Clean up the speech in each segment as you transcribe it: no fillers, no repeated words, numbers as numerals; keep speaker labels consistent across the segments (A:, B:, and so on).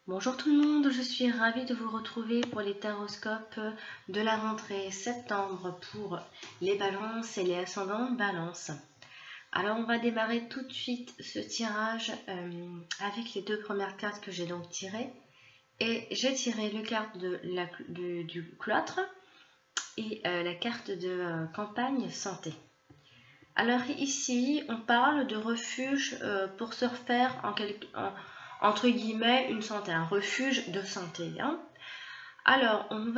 A: Bonjour tout le monde, je suis ravie de vous retrouver pour les taroscopes de la rentrée septembre pour les balances et les ascendants balance. Alors on va démarrer tout de suite ce tirage avec les deux premières cartes que j'ai donc tirées. Et j'ai tiré le carte du cloître et la carte de campagne santé. Alors ici, on parle de refuge pour se refaire entre guillemets une santé, un refuge de santé. Hein. Alors on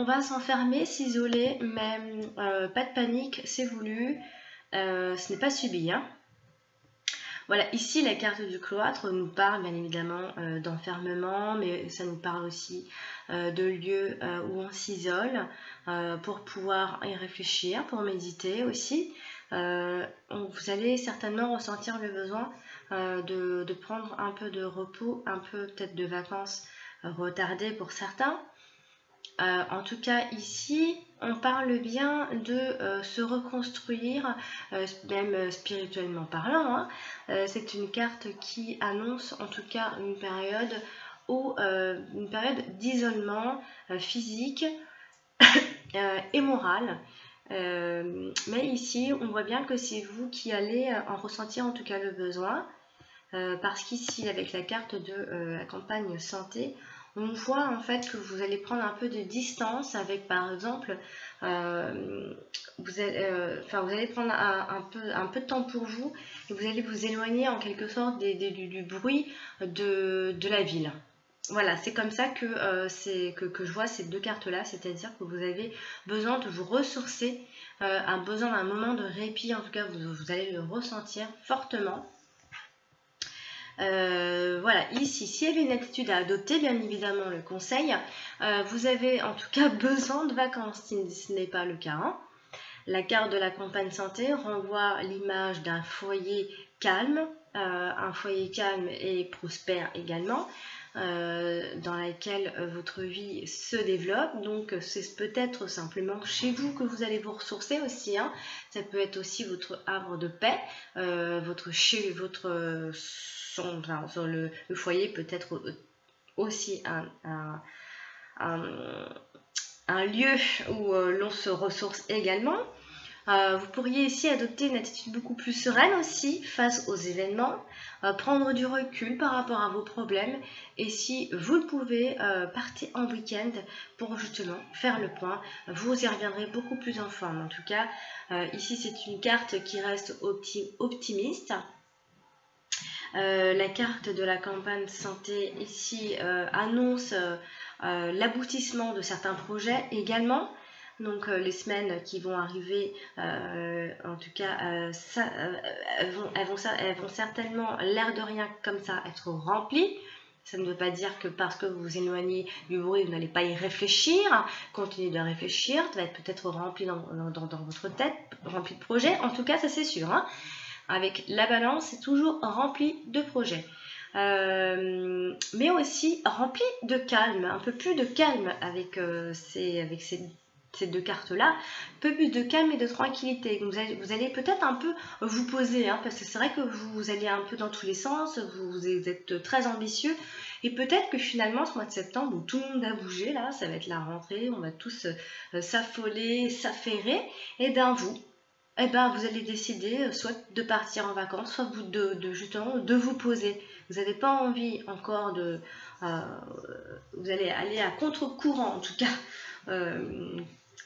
A: va s'enfermer, s'isoler, mais pas de panique, c'est voulu, ce n'est pas subi. Hein. Voilà, ici la carte du cloître nous parle bien évidemment d'enfermement, mais ça nous parle aussi de lieux où on s'isole pour pouvoir y réfléchir, pour méditer aussi. Vous allez certainement ressentir le besoin de prendre un peu de repos, un peu peut-être de vacances retardées pour certains. En tout cas ici on parle bien de se reconstruire même spirituellement parlant. Hein. C'est une carte qui annonce en tout cas une période d'isolement physique et moral. Mais ici on voit bien que c'est vous qui allez en ressentir en tout cas le besoin, parce qu'ici avec la carte de la campagne santé, on voit en fait que vous allez prendre un peu de distance avec, par exemple, vous allez prendre un peu de temps pour vous et vous allez vous éloigner en quelque sorte du bruit de la ville. Voilà, c'est comme ça que je vois ces deux cartes-là, c'est-à-dire que vous avez besoin de vous ressourcer, besoin d'un moment de répit, en tout cas vous allez le ressentir fortement. Voilà, ici, s'il y avait une attitude à adopter, bien évidemment, le conseil, vous avez en tout cas besoin de vacances, si ce n'est pas le cas. Hein. La carte de la campagne santé renvoie l'image d'un foyer calme et prospère également, dans laquelle votre vie se développe. Donc c'est peut-être simplement chez vous que vous allez vous ressourcer aussi. Hein. Ça peut être aussi votre havre de paix, sur le foyer peut être aussi un lieu où l'on se ressource également. Vous pourriez ici adopter une attitude beaucoup plus sereine aussi face aux événements, prendre du recul par rapport à vos problèmes, et si vous le pouvez, partez en week-end pour justement faire le point. Vous y reviendrez beaucoup plus en forme. En tout cas, ici c'est une carte qui reste optimiste. La carte de la campagne santé ici annonce l'aboutissement de certains projets également. Donc les semaines qui vont arriver, en tout cas, elles vont certainement, l'air de rien comme ça, être remplies. Ça ne veut pas dire que parce que vous vous éloignez du bruit, vous n'allez pas y réfléchir. Continuez de réfléchir, ça va être peut-être rempli dans votre tête, rempli de projets. En tout cas, ça c'est sûr. Hein. Avec la balance, c'est toujours rempli de projets. Mais aussi rempli de calme, un peu plus de calme avec ces deux cartes-là, un peu plus de calme et de tranquillité. Vous allez peut-être un peu vous poser, hein, parce que c'est vrai que vous allez un peu dans tous les sens, vous êtes très ambitieux, et peut-être que finalement, ce mois de septembre, où tout le monde a bougé, là, ça va être la rentrée, on va tous s'affoler, s'affairer, et bien vous allez décider soit de partir en vacances, soit justement de vous poser. Vous n'avez pas envie encore vous allez aller à contre-courant en tout cas.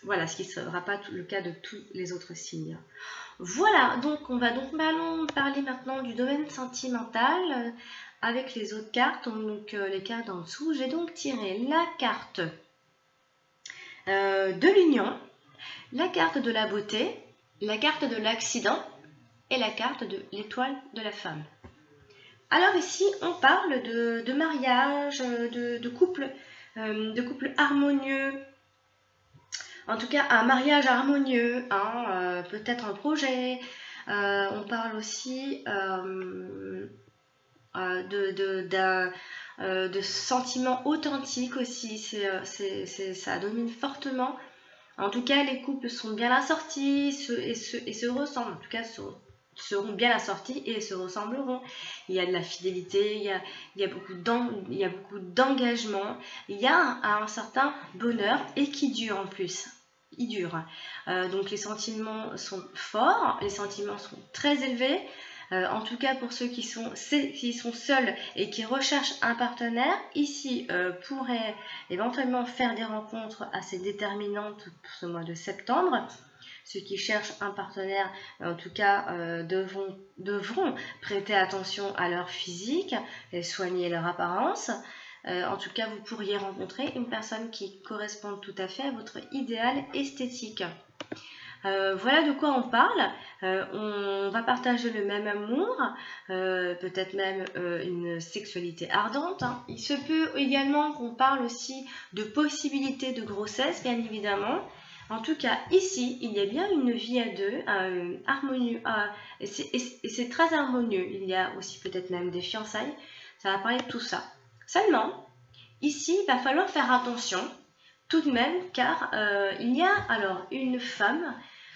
A: Voilà, ce qui ne sera pas le cas de tous les autres signes. Voilà, donc on va parler maintenant du domaine sentimental avec les autres cartes, donc les cartes en dessous. J'ai donc tiré la carte de l'union, la carte de la beauté, la carte de l'accident et la carte de l'étoile de la femme. Alors ici, on parle de mariage, de couple harmonieux. En tout cas, un mariage harmonieux, hein, peut-être un projet. On parle aussi de sentiments authentiques aussi. Ça domine fortement. En tout cas, les couples sont bien assortis et se ressemblent. En tout cas, seront bien assortis et se ressembleront. Il y a de la fidélité, il y a beaucoup d'engagement, il y a un certain bonheur et qui dure en plus. Il dure. Donc les sentiments sont forts, les sentiments sont très élevés. En tout cas pour ceux qui sont seuls et qui recherchent un partenaire, ici pourraient éventuellement faire des rencontres assez déterminantes pour ce mois de septembre. Ceux qui cherchent un partenaire, en tout cas, devront prêter attention à leur physique et soigner leur apparence. En tout cas, vous pourriez rencontrer une personne qui correspond tout à fait à votre idéal esthétique. Voilà de quoi on parle. On va partager le même amour, peut-être même une sexualité ardente. Hein. Il se peut également qu'on parle aussi de possibilités de grossesse, bien évidemment. En tout cas, ici, il y a bien une vie à deux, harmonieux, et c'est très harmonieux. Il y a aussi peut-être même des fiançailles. Ça va parler de tout ça. Seulement, ici, il va falloir faire attention tout de même, car il y a alors une femme,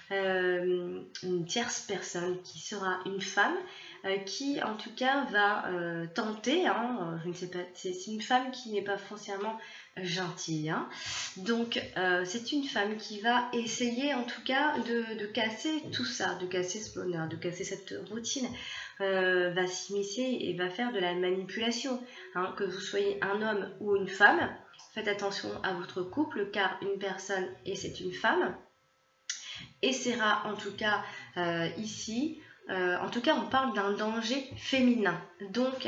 A: une tierce personne qui sera une femme, qui en tout cas va tenter, hein, je ne sais pas, c'est une femme qui n'est pas foncièrement gentille, hein. Donc c'est une femme qui va essayer en tout cas de casser tout ça, de casser ce bonheur, de casser cette routine, va s'immiscer et va faire de la manipulation, hein, que vous soyez un homme ou une femme. Faites attention à votre couple car une personne, et c'est une femme, essaiera en tout cas ici, en tout cas on parle d'un danger féminin. Donc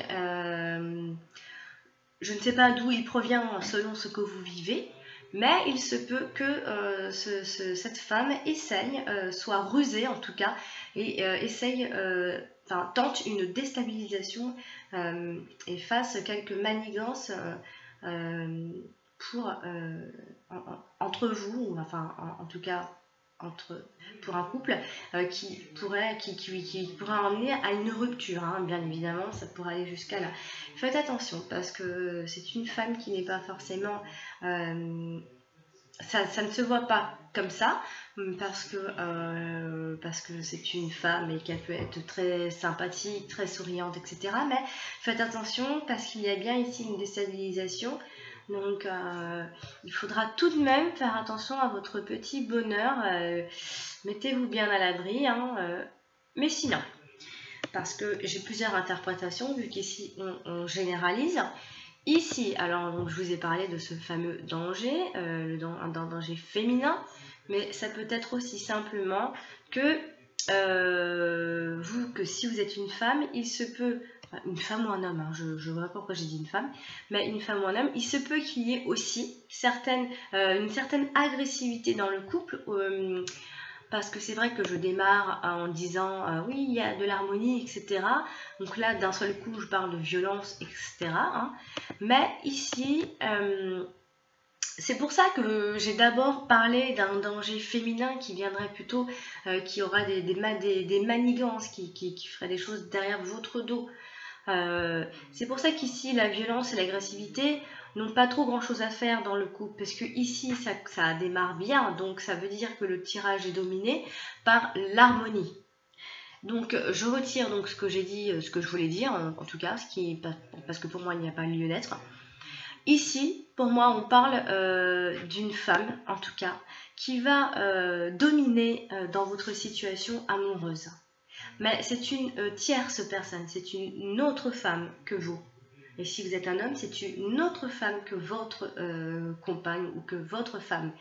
A: je ne sais pas d'où il provient selon ce que vous vivez, mais il se peut que cette femme essaye, soit rusée en tout cas, et tente une déstabilisation et fasse quelques manigances entre vous, ou enfin en tout cas pour un couple qui pourrait emmener à une rupture, hein, bien évidemment, ça pourrait aller jusqu'à là. Faites attention parce que c'est une femme qui n'est pas forcément... ça ne se voit pas comme ça, parce que c'est une femme et qu'elle peut être très sympathique, très souriante, etc. Mais faites attention parce qu'il y a bien ici une déstabilisation. Donc il faudra tout de même faire attention à votre petit bonheur. Mettez-vous bien à l'abri, hein, mais sinon, parce que j'ai plusieurs interprétations vu qu'ici on généralise. Ici, alors donc, je vous ai parlé de ce fameux danger, un danger féminin, mais ça peut être aussi simplement que que si vous êtes une femme, il se peut, une femme ou un homme, hein, je vois pas pourquoi j'ai dit une femme, mais une femme ou un homme, il se peut qu'il y ait aussi une certaine agressivité dans le couple, parce que c'est vrai que je démarre en disant oui, il y a de l'harmonie, etc. Donc là, d'un seul coup, je parle de violence, etc. Hein. Mais ici, c'est pour ça que j'ai d'abord parlé d'un danger féminin qui viendrait plutôt, qui aura des manigances, qui ferait des choses derrière votre dos. C'est pour ça qu'ici, la violence et l'agressivité n'ont pas trop grand chose à faire dans le couple, parce que ici ça démarre bien, donc ça veut dire que le tirage est dominé par l'harmonie. Donc je retire donc ce que j'ai dit, ce que je voulais dire, en tout cas, parce que pour moi il n'y a pas lieu d'être. Ici, pour moi, on parle d'une femme, en tout cas, qui va dominer dans votre situation amoureuse. Mais c'est une tierce personne, c'est une autre femme que vous. Et si vous êtes un homme, c'est une autre femme que votre compagne ou que votre femme.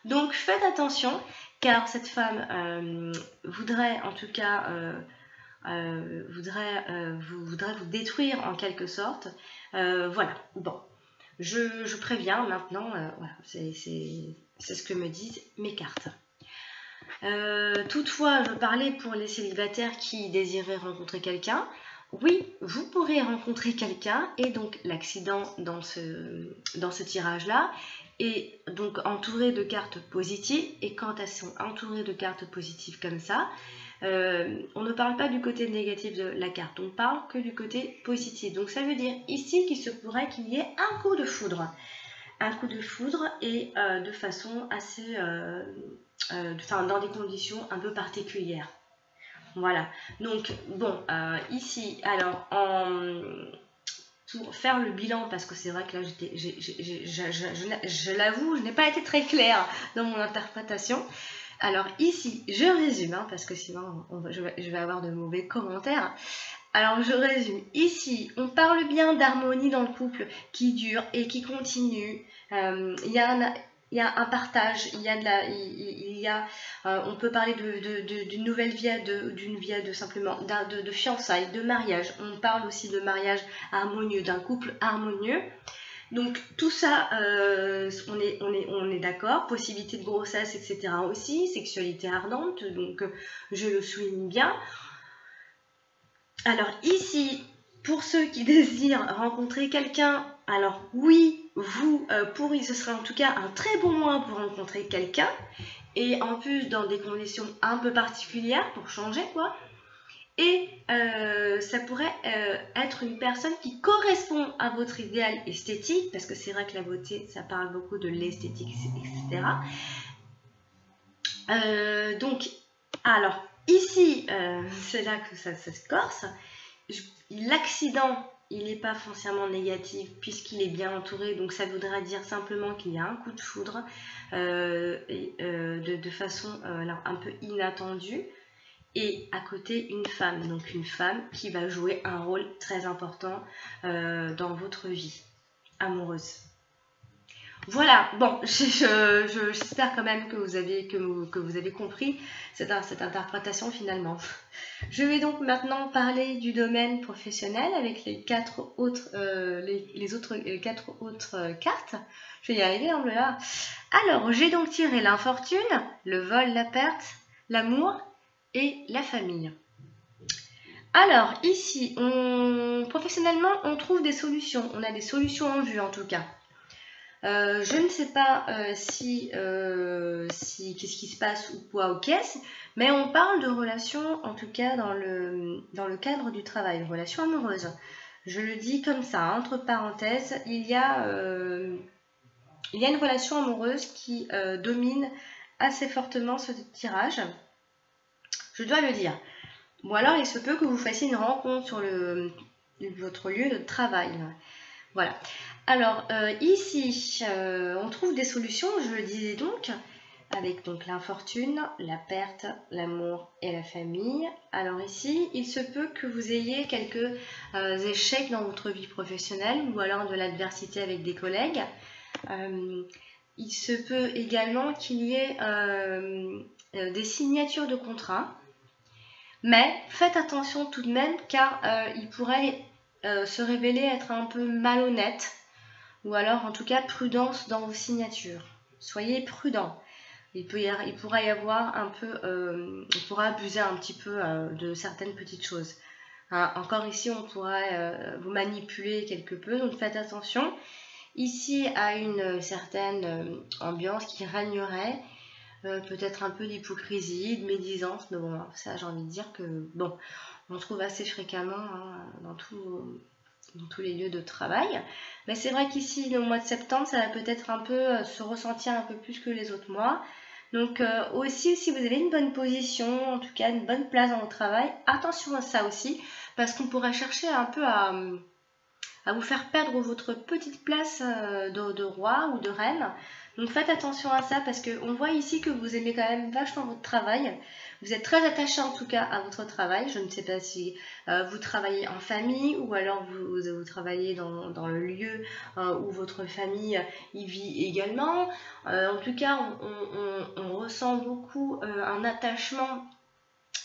A: Donc faites attention, car cette femme voudrait en tout cas voudrait vous détruire en quelque sorte. Voilà, bon, je préviens maintenant, voilà, c'est ce que me disent mes cartes. Toutefois, je parlais pour les célibataires qui désiraient rencontrer quelqu'un. Oui, vous pourrez rencontrer quelqu'un et donc l'accident dans ce tirage-là est donc entouré de cartes positives, et quand elles sont entourées de cartes positives comme ça, on ne parle pas du côté négatif de la carte, on parle que du côté positif. Donc ça veut dire ici qu'il se pourrait qu'il y ait un coup de foudre. Un coup de foudre et de façon assez... dans des conditions un peu particulières. Voilà. Donc, bon, ici, alors, pour faire le bilan, parce que c'est vrai que là, je l'avoue, je n'ai pas été très claire dans mon interprétation. Alors ici, je résume, hein, parce que sinon je vais avoir de mauvais commentaires. Alors je résume. Ici, on parle bien d'harmonie dans le couple qui dure et qui continue. Il y a un partage, on peut parler d'une nouvelle vie, d'une vie de simplement de fiançailles, de mariage. On parle aussi de mariage harmonieux, d'un couple harmonieux. Donc tout ça, on est d'accord, possibilité de grossesse, etc. aussi, sexualité ardente, donc je le souligne bien. Alors ici, pour ceux qui désirent rencontrer quelqu'un, alors oui, ce serait en tout cas un très bon mois pour rencontrer quelqu'un, et en plus dans des conditions un peu particulières pour changer quoi. Et ça pourrait être une personne qui correspond à votre idéal esthétique, parce que c'est vrai que la beauté, ça parle beaucoup de l'esthétique, etc. Donc, alors, ici, c'est là que ça se corse. L'accident, il n'est pas foncièrement négatif, puisqu'il est bien entouré, donc ça voudra dire simplement qu'il y a un coup de foudre, de façon un peu inattendue. Et à côté une femme, donc une femme qui va jouer un rôle très important dans votre vie amoureuse. Voilà, bon, j'espère quand même que vous avez compris cette interprétation finalement. Je vais donc maintenant parler du domaine professionnel avec les quatre autres cartes. Je vais y arriver, hein, là. Alors, j'ai donc tiré l'infortune, le vol, la perte, l'amour et la famille. Alors ici, professionnellement, on trouve des solutions. On a des solutions en vue en tout cas. Je ne sais pas qu'est-ce qui se passe ou quoi ou qu'est-ce, mais on parle de relations en tout cas dans le cadre du travail, relations amoureuses. Je le dis comme ça, entre parenthèses, il y a une relation amoureuse qui domine assez fortement ce tirage. Je dois le dire. Ou alors, il se peut que vous fassiez une rencontre sur votre lieu de travail. Voilà. Alors, ici, on trouve des solutions, je le disais donc, avec donc l'infortune, la perte, l'amour et la famille. Alors ici, il se peut que vous ayez quelques échecs dans votre vie professionnelle ou alors de l'adversité avec des collègues. Il se peut également qu'il y ait des signatures de contrats. Mais faites attention tout de même car il pourrait se révéler être un peu malhonnête ou alors en tout cas prudence dans vos signatures. Soyez prudent. Il pourra y avoir un peu, on pourra abuser un petit peu de certaines petites choses. Hein, encore ici, on pourra vous manipuler quelque peu, donc faites attention. Ici, à une certaine ambiance qui régnerait. Peut-être un peu d'hypocrisie, de médisance, mais bon, ça j'ai envie de dire que, bon, on trouve assez fréquemment hein, dans tous les lieux de travail. Mais c'est vrai qu'ici, le mois de septembre, ça va peut-être un peu se ressentir un peu plus que les autres mois. Donc aussi, si vous avez une bonne position, en tout cas une bonne place dans votre travail, attention à ça aussi, parce qu'on pourrait chercher un peu à vous faire perdre votre petite place de roi ou de reine. Donc faites attention à ça parce qu'on voit ici que vous aimez quand même vachement votre travail. Vous êtes très attaché en tout cas à votre travail. Je ne sais pas si vous travaillez en famille ou alors vous travaillez dans le lieu où votre famille y vit également. En tout cas, on ressent beaucoup un attachement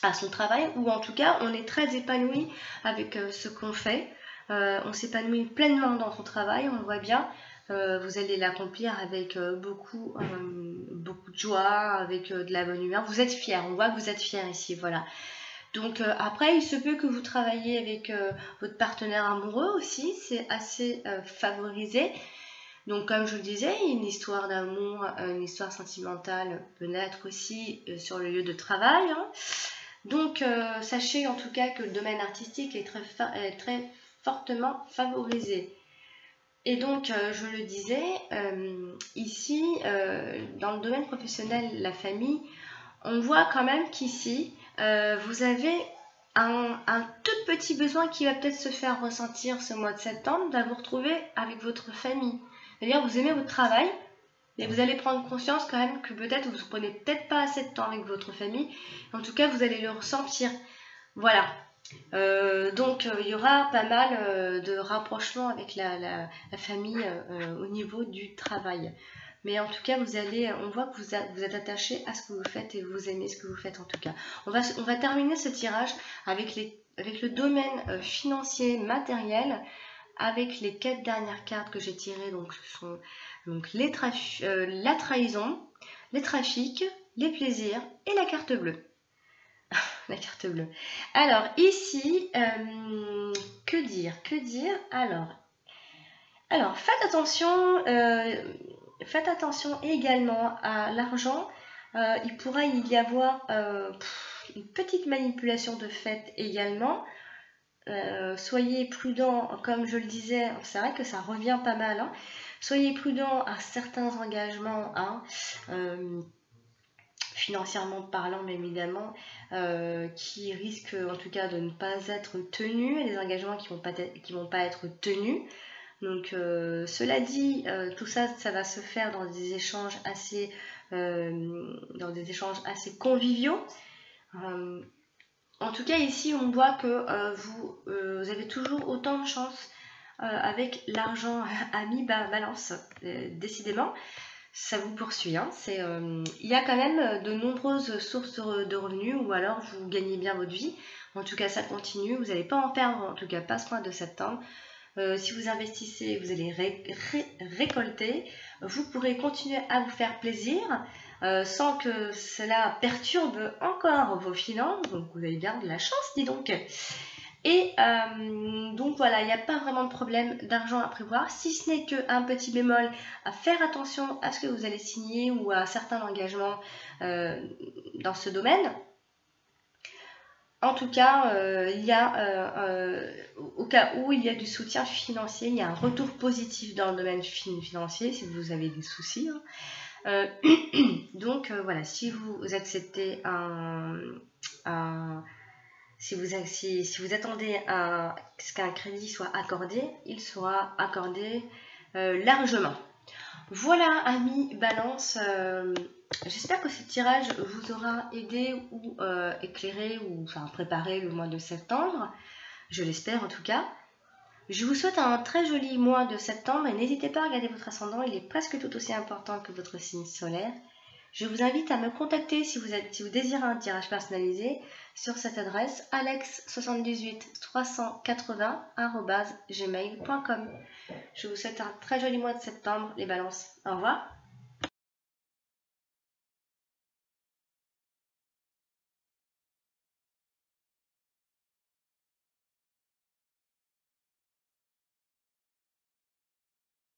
A: à son travail ou en tout cas, on est très épanoui avec ce qu'on fait. On s'épanouit pleinement dans son travail, on le voit bien. Vous allez l'accomplir avec beaucoup de joie, avec de la bonne humeur. Vous êtes fiers, on voit que vous êtes fiers ici, voilà. Donc après, il se peut que vous travaillez avec votre partenaire amoureux aussi, c'est assez favorisé. Donc comme je le disais, une histoire d'amour, une histoire sentimentale peut naître aussi sur le lieu de travail. Hein. Donc sachez en tout cas que le domaine artistique est très fortement favorisé. Et donc, je le disais, ici, dans le domaine professionnel, la famille, on voit quand même qu'ici, vous avez un tout petit besoin qui va peut-être se faire ressentir ce mois de septembre, de vous retrouver avec votre famille. C'est-à-dire vous aimez votre travail, et vous allez prendre conscience quand même que peut-être vous ne prenez peut-être pas assez de temps avec votre famille. En tout cas, vous allez le ressentir. Voilà. Donc, il y aura pas mal de rapprochements avec la famille au niveau du travail. Mais en tout cas, on voit que vous êtes attaché à ce que vous faites et vous aimez ce que vous faites en tout cas. On va terminer ce tirage avec le domaine financier, matériel, avec les 4 dernières cartes que j'ai tirées. Donc, ce sont donc, la trahison, les trafics, les plaisirs et la carte bleue. La carte bleue. Alors, ici, que dire? Alors, faites attention également à l'argent. Il pourra y avoir une petite manipulation de fait également. Soyez prudent, comme je le disais, c'est vrai que ça revient pas mal. Hein. Soyez prudent à certains engagements, hein, financièrement parlant, mais évidemment, qui risquent en tout cas de ne pas être tenus, des engagements qui vont pas être tenus. Donc, cela dit, tout ça, ça va se faire dans des échanges assez conviviaux. En tout cas, ici, on voit que vous avez toujours autant de chance avec l'argent ami balance, décidément. Ça vous poursuit. Hein. Il y a quand même de nombreuses sources de revenus ou alors vous gagnez bien votre vie. En tout cas, ça continue. Vous n'allez pas en perdre, en tout cas pas ce mois de septembre. Si vous investissez, vous allez récolter. Vous pourrez continuer à vous faire plaisir sans que cela perturbe encore vos finances. Donc, vous avez bien de la chance, dis donc. Et donc voilà, il n'y a pas vraiment de problème d'argent à prévoir, si ce n'est qu'un petit bémol à faire attention à ce que vous allez signer ou à certains engagements dans ce domaine. En tout cas, au cas où il y a du soutien financier, il y a un retour positif dans le domaine financier si vous avez des soucis. Hein. Donc voilà, si vous acceptez si vous attendez à ce qu'un crédit soit accordé, il sera accordé largement. Voilà, amis Balance, j'espère que ce tirage vous aura aidé ou éclairé ou préparé le mois de septembre. Je l'espère en tout cas. Je vous souhaite un très joli mois de septembre et n'hésitez pas à regarder votre ascendant, il est presque tout aussi important que votre signe solaire. Je vous invite à me contacter si vous désirez un tirage personnalisé sur cette adresse alex78380@gmail.com. Je vous souhaite un très joli mois de septembre, les balances. Au revoir.